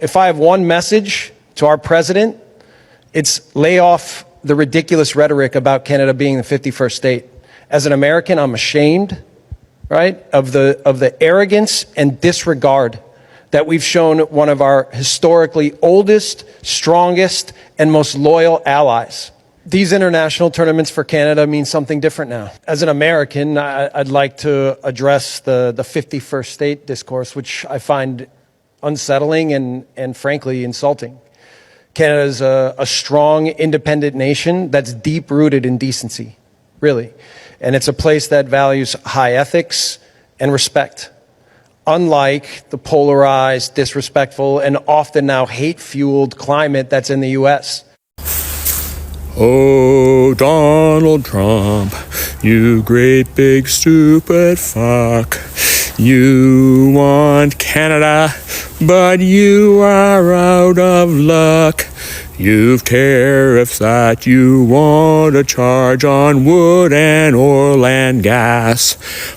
if I have one message to our president, it's lay off the ridiculous rhetoric about Canada being the 51st state. As an American, I'm ashamed, right, of the arrogance and disregard that we've shown one of our historically oldest, strongest, and most loyal allies. These international tournaments for Canada mean something different now. As an American, I'd like to address the 51st state discourse, which I find unsettling and frankly insulting. Canada is a strong, independent nation that's deep-rooted in decency, really. And it's a place that values high ethics and respect, unlike the polarized, disrespectful, and often now hate-fueled climate that's in the U.S. Oh, Donald Trump, you great big stupid fuck. You want Canada, but you are out of luck. You've tariffs that you want to charge on wood and oil and gas.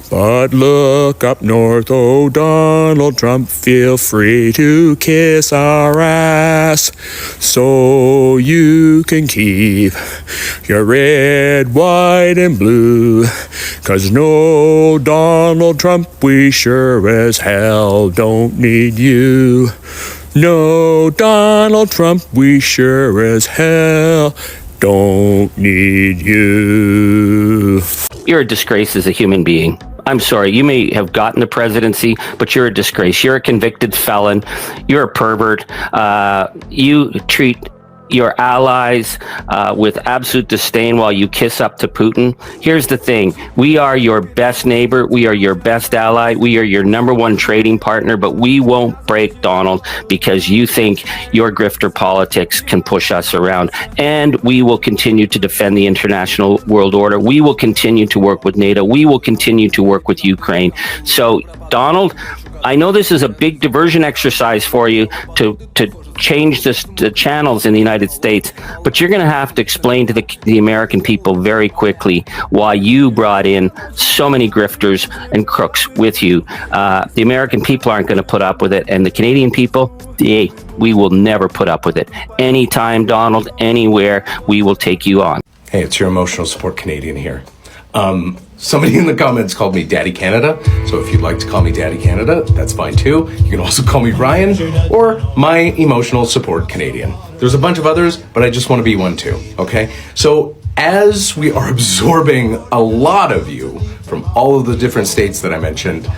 But look up north, oh Donald Trump, feel free to kiss our ass. So you can keep your red, white, and blue. 'Cause no, Donald Trump, we sure as hell don't need you. No, Donald Trump, we sure as hell don't need you. You're a disgrace as a human being. I'm sorry, you may have gotten the presidency, but you're a disgrace. You're a convicted felon. You're a pervert. You treat your allies with absolute disdain while you kiss up to Putin. Here's the thing. We are your best neighbor. We are your best ally. We are your number one trading partner, but we won't break, Donald, because you think your grifter politics can push us around. And we will continue to defend the international world order. We will continue to work with NATO. We will continue to work with Ukraine. So, Donald, I know this is a big diversion exercise for you to change the channels in the United States, but you're going to have to explain to the American people very quickly why you brought in so many grifters and crooks with you. The American people aren't going to put up with it, and the Canadian people, we will never put up with it. Anytime, Donald, anywhere, we will take you on. Hey, it's your emotional support Canadian here. Somebody in the comments called me Daddy Canada, so if you'd like to call me Daddy Canada, that's fine too. You can also call me Ryan or my emotional support Canadian. There's a bunch of others, but I just want to be one too, okay? So as we are absorbing a lot of you from all of the different states that I mentioned,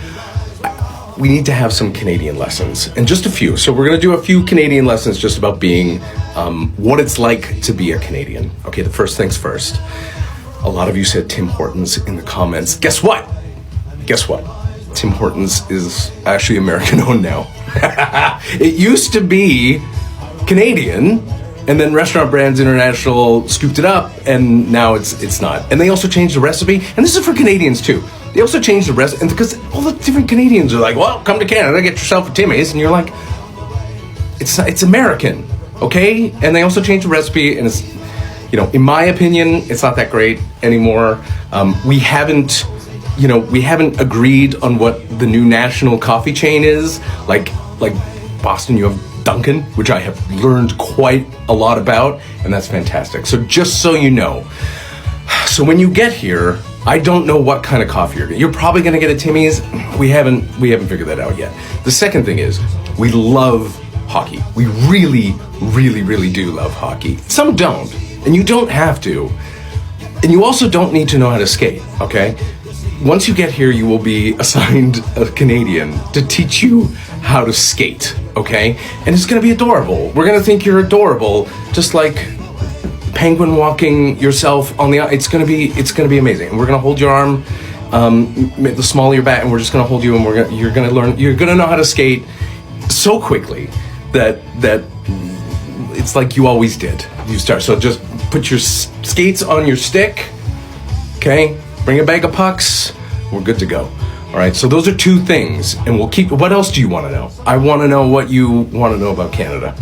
we need to have some Canadian lessons, and just a few. So we're going to do a few Canadian lessons just about being what it's like to be a Canadian. Okay, the first things first. A lot of you said Tim Hortons in the comments. Guess what? Guess what? Tim Hortons is actually American owned now. It used to be Canadian, and then Restaurant Brands International scooped it up, and now it's not. And they also changed the recipe, and this is for Canadians too. They also changed the recipe, and because all the different Canadians are like, well, come to Canada, get yourself a Timmy's, and you're like, it's American, okay? And they also changed the recipe, and it's, you know, in my opinion, it's not that great anymore. We haven't agreed on what the new national coffee chain is. Like Boston, you have Dunkin', which I have learned quite a lot about, and that's fantastic. So just so you know, so when you get here, I don't know what kind of coffee you're getting. You're probably gonna get a Timmy's. We haven't figured that out yet. The second thing is, we love hockey. We really, really, really do love hockey. Some don't. And you don't have to. And you also don't need to know how to skate, okay? Once you get here, you will be assigned a Canadian to teach you how to skate, okay? And it's gonna be adorable. We're gonna think you're adorable, just like penguin walking yourself on the, it's gonna be amazing. And we're gonna hold your arm, the small of your back, and we're just gonna hold you, and you're gonna know how to skate so quickly that it's like you always did. You start, so just put your skates on your stick, okay? Bring a bag of pucks, we're good to go. All right, so those are two things, and we'll keep, what else do you want to know? I want to know what you want to know about Canada.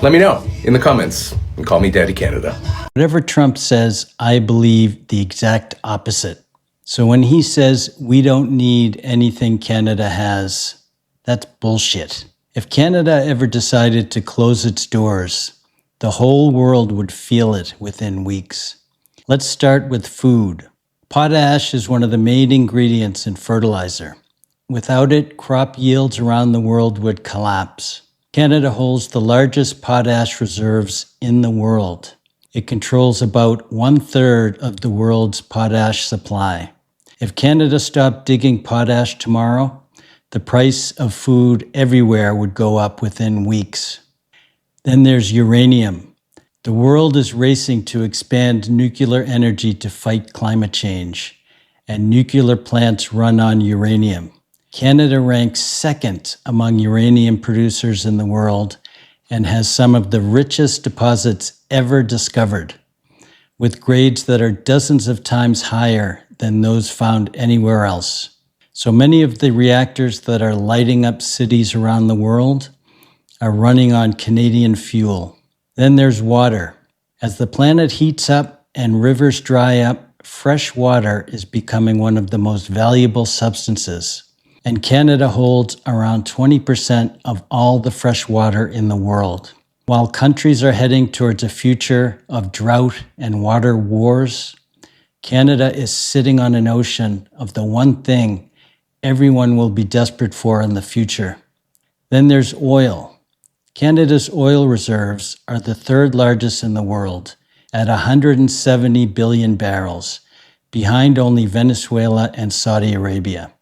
Let me know in the comments, and call me Daddy Canada. Whatever Trump says, I believe the exact opposite. So when he says we don't need anything Canada has, that's bullshit. If Canada ever decided to close its doors, the whole world would feel it within weeks. Let's start with food. Potash is one of the main ingredients in fertilizer. Without it, crop yields around the world would collapse. Canada holds the largest potash reserves in the world. It controls about 1/3 of the world's potash supply. If Canada stopped digging potash tomorrow, the price of food everywhere would go up within weeks. Then there's uranium. The world is racing to expand nuclear energy to fight climate change, and nuclear plants run on uranium. Canada ranks second among uranium producers in the world and has some of the richest deposits ever discovered, with grades that are dozens of times higher than those found anywhere else. So many of the reactors that are lighting up cities around the world are running on Canadian fuel. Then there's water. As the planet heats up and rivers dry up, fresh water is becoming one of the most valuable substances. And Canada holds around 20% of all the fresh water in the world. While countries are heading towards a future of drought and water wars, Canada is sitting on an ocean of the one thing everyone will be desperate for in the future. Then there's oil. Canada's oil reserves are the third largest in the world at 170 billion barrels, behind only Venezuela and Saudi Arabia.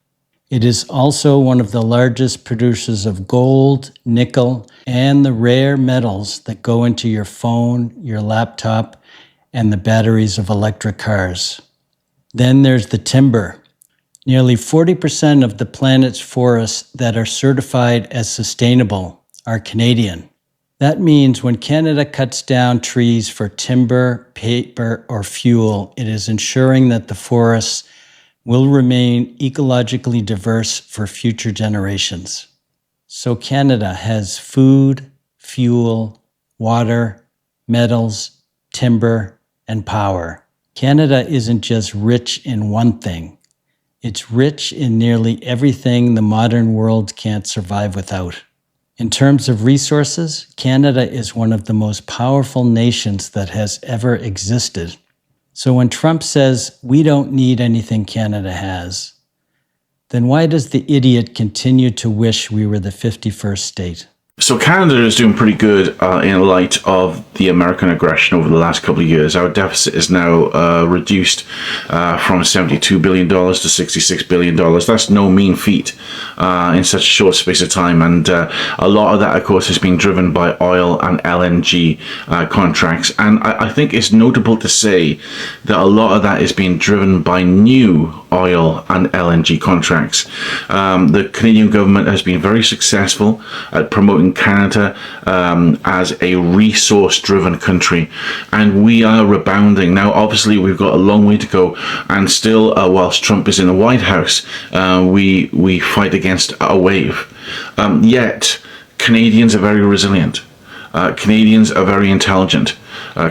It is also one of the largest producers of gold, nickel, and the rare metals that go into your phone, your laptop, and the batteries of electric cars. Then there's the timber. Nearly 40% of the planet's forests that are certified as sustainable are Canadian. That means when Canada cuts down trees for timber, paper, or fuel, it is ensuring that the forests will remain ecologically diverse for future generations. So Canada has food, fuel, water, metals, timber, and power. Canada isn't just rich in one thing. It's rich in nearly everything the modern world can't survive without. In terms of resources, Canada is one of the most powerful nations that has ever existed. So when Trump says we don't need anything Canada has, then why does the idiot continue to wish we were the 51st state? So Canada is doing pretty good in light of the American aggression over the last couple of years. Our deficit is now reduced from $72 billion to $66 billion. That's no mean feat in such a short space of time. And a lot of that, of course, has been driven by oil and LNG contracts. And I think it's notable to say that a lot of that is being driven by new oil and LNG contracts. The Canadian government has been very successful at promoting Canada as a resource-driven country, and we are rebounding. Now, obviously, we've got a long way to go, and still, whilst Trump is in the White House, we fight against a wave. Yet, Canadians are very resilient. Canadians are very intelligent.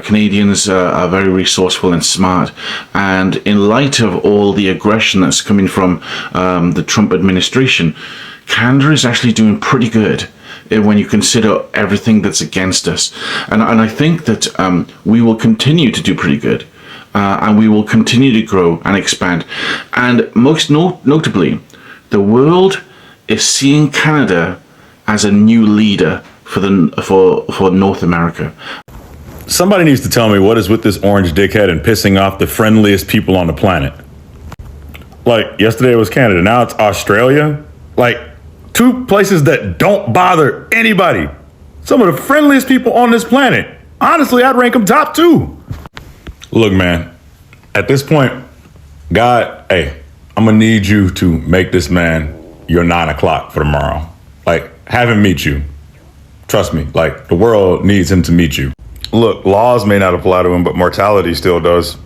Canadians are very resourceful and smart. And in light of all the aggression that's coming from the Trump administration, Canada is actually doing pretty good when you consider everything that's against us. And I think that we will continue to do pretty good. And we will continue to grow and expand. And most notably, the world is seeing Canada as a new leader for North America. Somebody needs to tell me what is with this orange dickhead and pissing off the friendliest people on the planet. Like, yesterday it was Canada, now it's Australia. Like, two places that don't bother anybody. Some of the friendliest people on this planet. Honestly, I'd rank them top 2. Look, man, at this point, God, hey, I'm gonna need you to make this man your 9 o'clock for tomorrow. Like, have him meet you. Trust me, like, the world needs him to meet you. Look, laws may not apply to him, but mortality still does.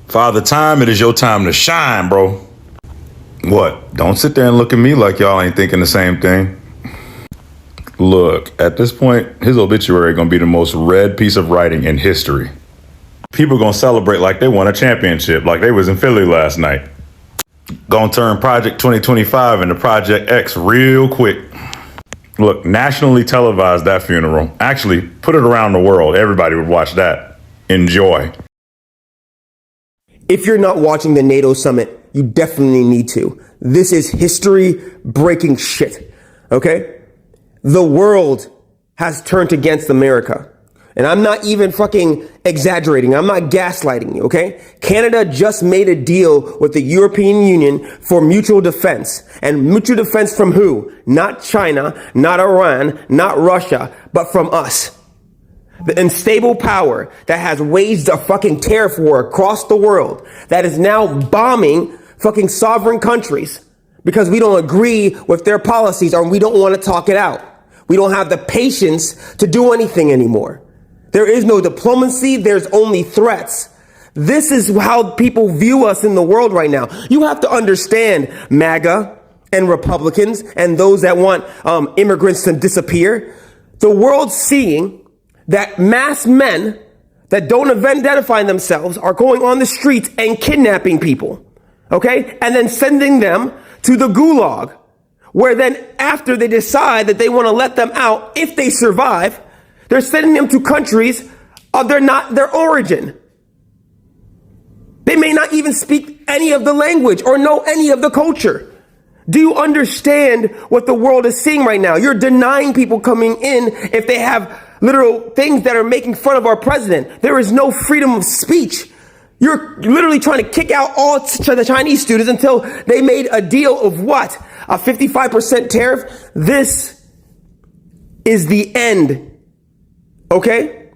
Father Time, it is your time to shine, bro. What? Don't sit there and look at me like y'all ain't thinking the same thing. Look, at this point, his obituary gonna be the most read piece of writing in history. People gonna celebrate like they won a championship, like they was in Philly last night. Gonna turn Project 2025 into Project X real quick. Look, nationally televised that funeral. Actually, put it around the world. Everybody would watch that. Enjoy. If you're not watching the NATO summit, you definitely need to. This is history breaking shit. Okay? The world has turned against America. And I'm not even fucking exaggerating. I'm not gaslighting you, okay? Canada just made a deal with the European Union for mutual defense. And mutual defense from who? Not China, not Iran, not Russia, but from us. The unstable power that has waged a fucking tariff war across the world, that is now bombing fucking sovereign countries because we don't agree with their policies or we don't want to talk it out. We don't have the patience to do anything anymore. There is no diplomacy. There's only threats. This is how people view us in the world right now. You have to understand, MAGA and Republicans and those that want immigrants to disappear. The world's seeing that mass men that don't identify themselves are going on the streets and kidnapping people, okay? And then sending them to the gulag, where then after they decide that they want to let them out, if they survive, they're sending them to countries of their origin. They may not even speak any of the language or know any of the culture. Do you understand what the world is seeing right now? You're denying people coming in if they have literal things that are making fun of our president. There is no freedom of speech. You're literally trying to kick out all the Chinese students until they made a deal of what? A 55% tariff? This is the end. Okay?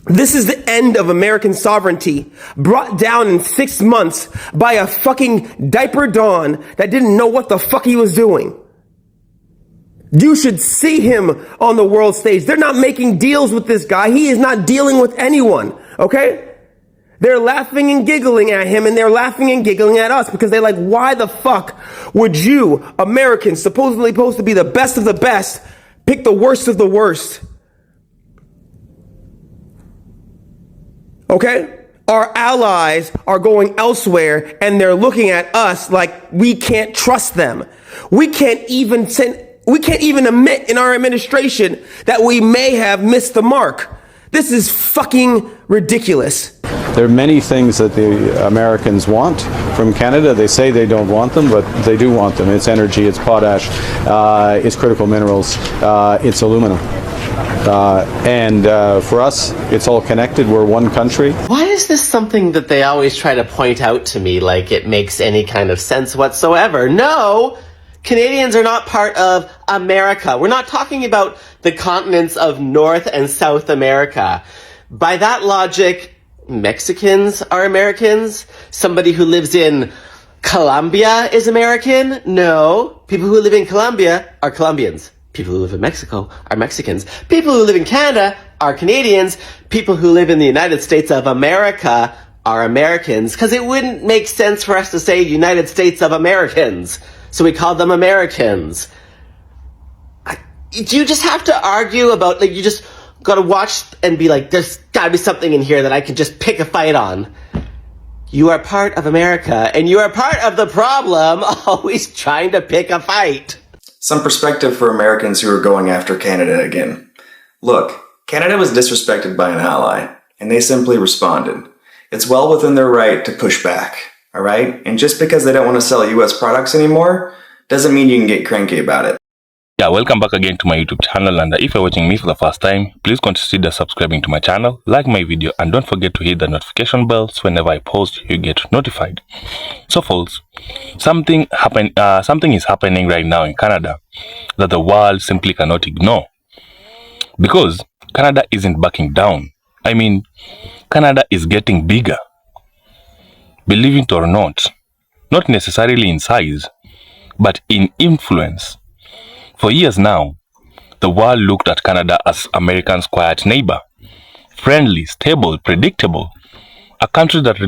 This is the end of American sovereignty, brought down in 6 months by a fucking diaper Don that didn't know what the fuck he was doing. You should see him on the world stage. They're not making deals with this guy. He is not dealing with anyone. Okay? They're laughing and giggling at him, and they're laughing and giggling at us because they're like, why the fuck would you, Americans, supposedly supposed to be the best of the best, pick the worst of the worst? Okay? Our allies are going elsewhere and they're looking at us like we can't trust them. We can't even admit in our administration that we may have missed the mark. This is fucking ridiculous. There are many things that the Americans want from Canada. They say they don't want them, but they do want them. It's energy, it's potash, it's critical minerals, it's aluminum. For us, it's all connected. We're one country. Why is this something that they always try to point out to me like it makes any kind of sense whatsoever? No! Canadians are not part of America. We're not talking about the continents of North and South America. By that logic, Mexicans are Americans? Somebody who lives in Colombia is American? No. People who live in Colombia are Colombians. People who live in Mexico are Mexicans. People who live in Canada are Canadians. People who live in the United States of America are Americans, because it wouldn't make sense for us to say United States of Americans. So we call them Americans. Do you just have to argue about, like, you just gotta watch and be like, there's gotta be something in here that I can just pick a fight on? You are part of America, and you are part of the problem, always trying to pick a fight. Some perspective for Americans who are going after Canada again. Look, Canada was disrespected by an ally, and they simply responded. It's well within their right to push back, alright? And just because they don't want to sell US products anymore, doesn't mean you can get cranky about it. Yeah, welcome back again to my YouTube channel, and if you're watching me for the first time, please consider subscribing to my channel, like my video, and don't forget to hit the notification bell so whenever I post, you get notified. So folks, something is happening right now in Canada that the world simply cannot ignore. Because Canada isn't backing down. I mean, Canada is getting bigger. Believe it or not necessarily in size, but in influence. For years now, the world looked at Canada as America's quiet neighbor, friendly, stable, predictable, a country that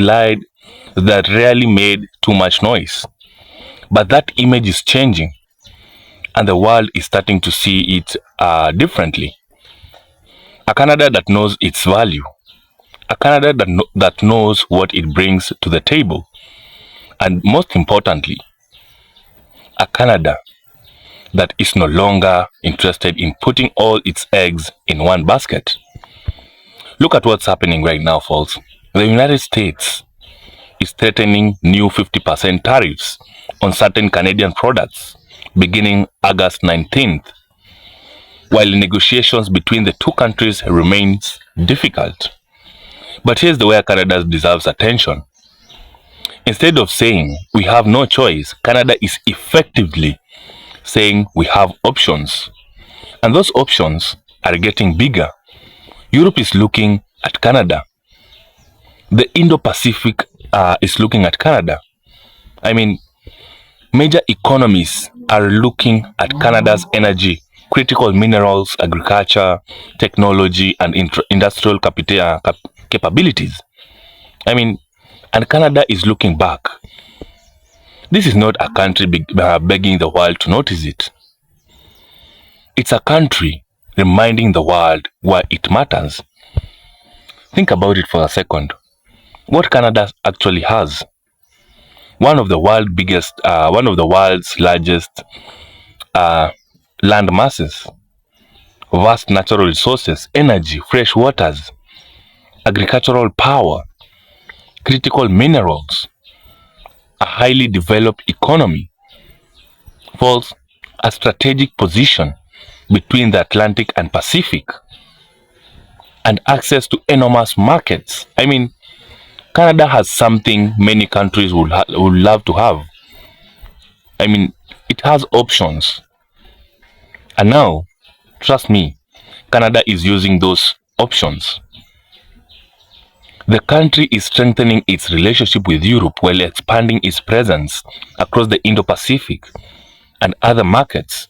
rarely made too much noise. But that image is changing, and the world is starting to see it differently. A Canada that knows its value, a Canada that knows what it brings to the table, and most importantly, a Canada that is no longer interested in putting all its eggs in one basket. Look at what's happening right now, folks. The United States is threatening new 50% tariffs on certain Canadian products beginning August 19th, while negotiations between the two countries remains difficult. But here's the where Canada deserves attention. Instead of saying we have no choice, Canada is effectively saying we have options. And those options are getting bigger. Europe is looking at Canada. The Indo-Pacific is looking at Canada. I mean, major economies are looking at Canada's energy, critical minerals, agriculture, technology, and industrial capabilities. I mean, and Canada is looking back. This is not a country begging the world to notice it. It's a country reminding the world why it matters. Think about it for a second. What Canada actually has? One of the world's largest land masses, vast natural resources, energy, fresh waters, agricultural power, critical minerals, a highly developed economy, holds a strategic position between the Atlantic and Pacific, and access to enormous markets. I mean, Canada has something many countries would love to have. I mean, it has options. And now, trust me, Canada is using those options. The country is strengthening its relationship with Europe while expanding its presence across the Indo-Pacific and other markets.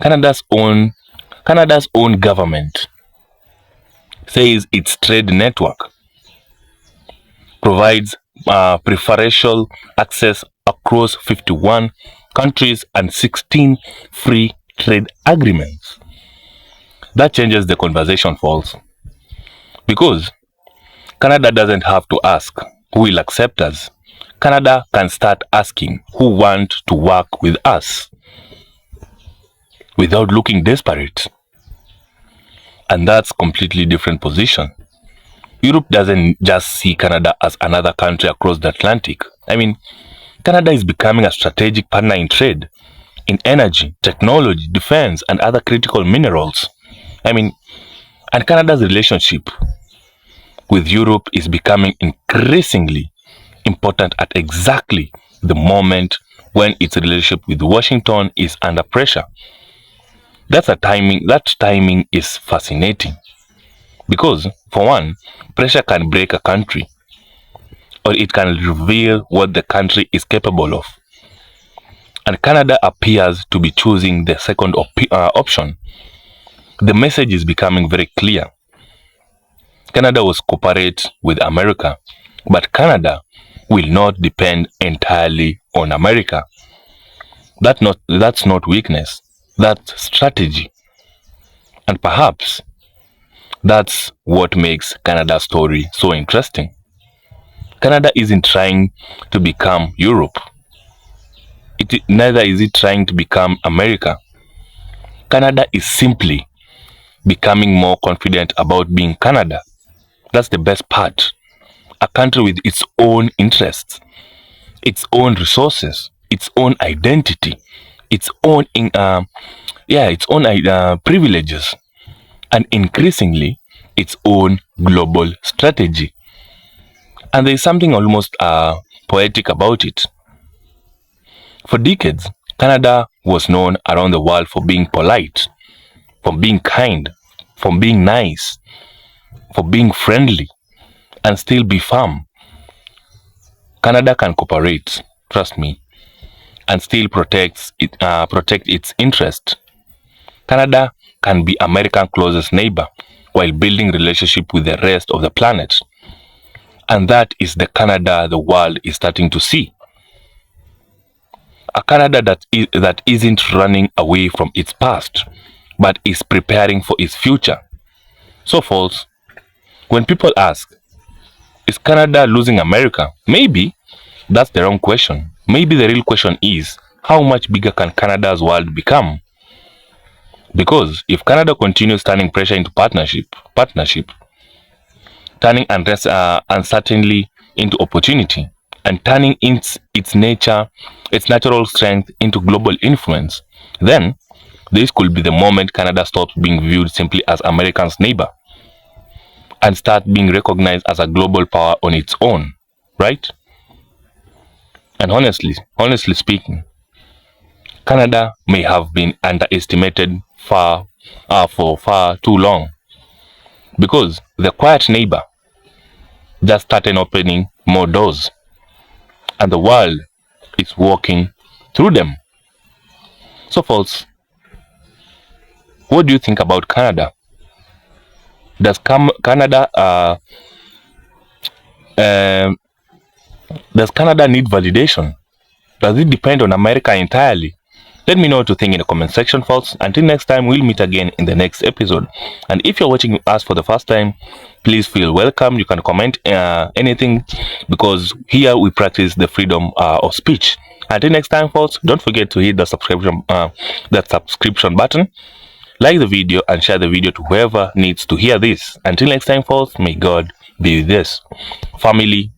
Canada's own government says its trade network provides preferential access across 51 countries and 16 free trade agreements. That changes the conversation, folks, because Canada doesn't have to ask who will accept us. Canada can start asking who want to work with us without looking desperate. And that's completely different position. Europe doesn't just see Canada as another country across the Atlantic. I mean, Canada is becoming a strategic partner in trade, in energy, technology, defense, and other critical minerals. I mean, and Canada's relationship with Europe is becoming increasingly important at exactly the moment when its relationship with Washington is under pressure. That timing is fascinating. Because, for one, pressure can break a country, or it can reveal what the country is capable of. And Canada appears to be choosing the second option. The message is becoming very clear. Canada will cooperate with America, but Canada will not depend entirely on America. That's not weakness, that's strategy. And perhaps that's what makes Canada's story so interesting. Canada isn't trying to become Europe. Neither is it trying to become America. Canada is simply becoming more confident about being Canada. That's the best part. A country with its own interests, its own resources, its own identity, its own privileges, and increasingly its own global strategy. And there is something almost poetic about it. For decades, Canada was known around the world for being polite, for being kind, for being nice, for being friendly, and still be firm. Canada can cooperate, trust me, and still protect its interest. Canada can be America's closest neighbor while building relationship with the rest of the planet. And that is the Canada the world is starting to see. A Canada that isn't running away from its past, but is preparing for its future. So, folks, when people ask, is Canada losing America? Maybe that's the wrong question. Maybe the real question is, how much bigger can Canada's world become? Because if Canada continues turning pressure into partnership, turning uncertainty into opportunity, and turning its natural strength into global influence, then this could be the moment Canada stops being viewed simply as America's neighbor and start being recognized as a global power on its own, right? And honestly speaking, Canada may have been underestimated for far too long, because the quiet neighbor just started opening more doors, and the world is walking through them. So, folks, what do you think about Canada? Does Canada need validation? Does it depend on America entirely? Let me know what you think in the comment section, folks. Until next time, we'll meet again in the next episode. And if you're watching us for the first time, please feel welcome. You can comment anything, because here we practice the freedom of speech. Until next time, folks, don't forget to hit the subscription button, like the video, and share the video to whoever needs to hear this. Until next time, folks, may God be with us. Family